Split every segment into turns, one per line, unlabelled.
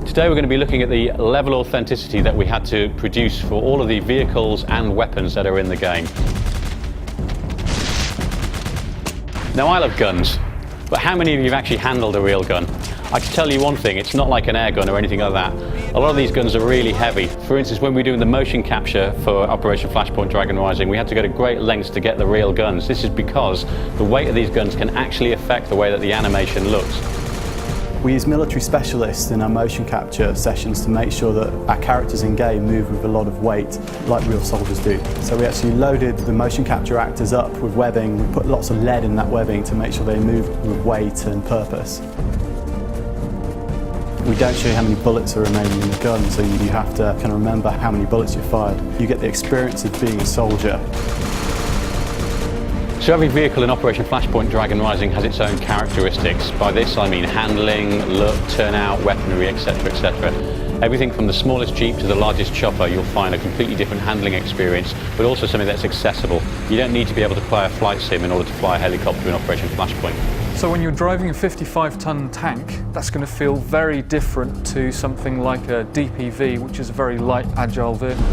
Today we're going to be looking at the level of authenticity that we had to produce for all of the vehicles and weapons that are in the game. Now, I love guns, but how many of you have actually handled a real gun? I can tell you one thing, it's not like an air gun or anything like that. A lot of these guns are really heavy. For instance, when we were doing the motion capture for Operation Flashpoint Dragon Rising, we had to go to great lengths to get the real guns. This is because the weight of these guns can actually affect the way that the animation looks.
We use military specialists in our motion capture sessions to make sure that our characters in game move with a lot of weight, like real soldiers do. So we actually loaded the motion capture actors up with webbing. We put lots of lead in that webbing to make sure they move with weight and purpose. We don't show you how many bullets are remaining in the gun, so you have to kind of remember how many bullets you fired. You get the experience of being a soldier.
So every vehicle in Operation Flashpoint Dragon Rising has its own characteristics. By this I mean handling, look, turnout, weaponry, etc, etc. Everything from the smallest Jeep to the largest chopper, you'll find a completely different handling experience, but also something that's accessible. You don't need to be able to play a flight sim in order to fly a helicopter in Operation Flashpoint.
So when you're driving a 55-ton tank, that's going to feel very different to something like a DPV, which is a very light, agile vehicle.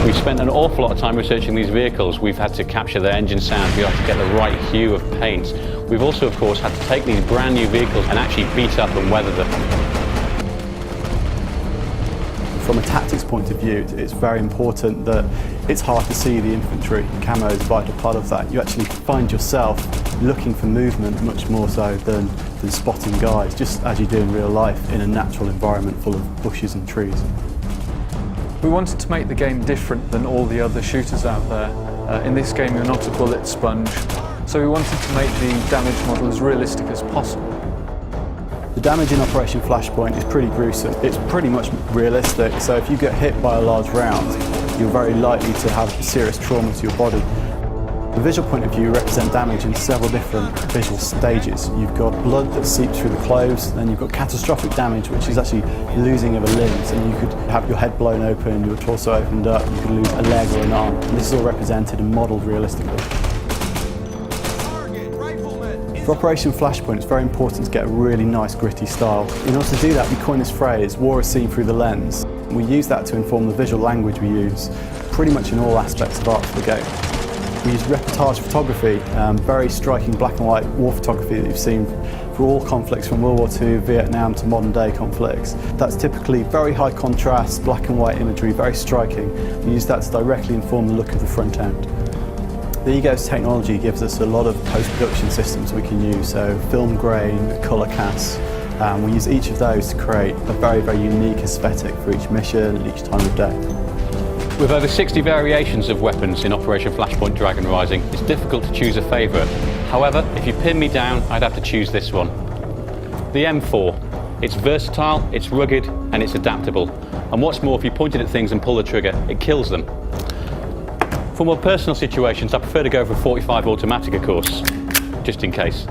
We've spent an awful lot of time researching these vehicles. We've had to capture their engine sound, we have to get the right hue of paint. We've also, of course, had to take these brand new vehicles and actually beat up and weather them.
From a tactics point of view, it's very important that it's hard to see the infantry. Camo is a vital part of that. You actually find yourself looking for movement much more so than spotting guys, just as you do in real life in a natural environment full of bushes and trees.
We wanted to make the game different than all the other shooters out there. In this game you're not a bullet sponge, so we wanted to make the damage model as realistic as possible.
The damage in Operation Flashpoint is pretty gruesome. It's pretty much realistic, so if you get hit by a large round, you're very likely to have serious trauma to your body. The visual point of view represents damage in several different visual stages. You've got blood that seeps through the clothes, then you've got catastrophic damage, which is actually losing of a limb. So you could have your head blown open, your torso opened up, you could lose a leg or an arm. And this is all represented and modelled realistically. For Operation Flashpoint, it's very important to get a really nice gritty style. In order to do that, we coined this phrase, war is seen through the lens. We use that to inform the visual language we use pretty much in all aspects of art for the game. We use reportage photography, very striking black and white war photography that you've seen for all conflicts from World War II, Vietnam to modern day conflicts. That's typically very high contrast, black and white imagery, very striking. We use that to directly inform the look of the front end. The Egos technology gives us a lot of post-production systems we can use, so film grain, colour casts. We use each of those to create a very, very unique aesthetic for each mission and each time of day.
With over 60 variations of weapons in Operation Flashpoint Dragon Rising, it's difficult to choose a favourite. However, if you pin me down, I'd have to choose this one. The M4. It's versatile, it's rugged, and it's adaptable. And what's more, if you point it at things and pull the trigger, it kills them. For more personal situations, I prefer to go for a .45 automatic, of course, just in case.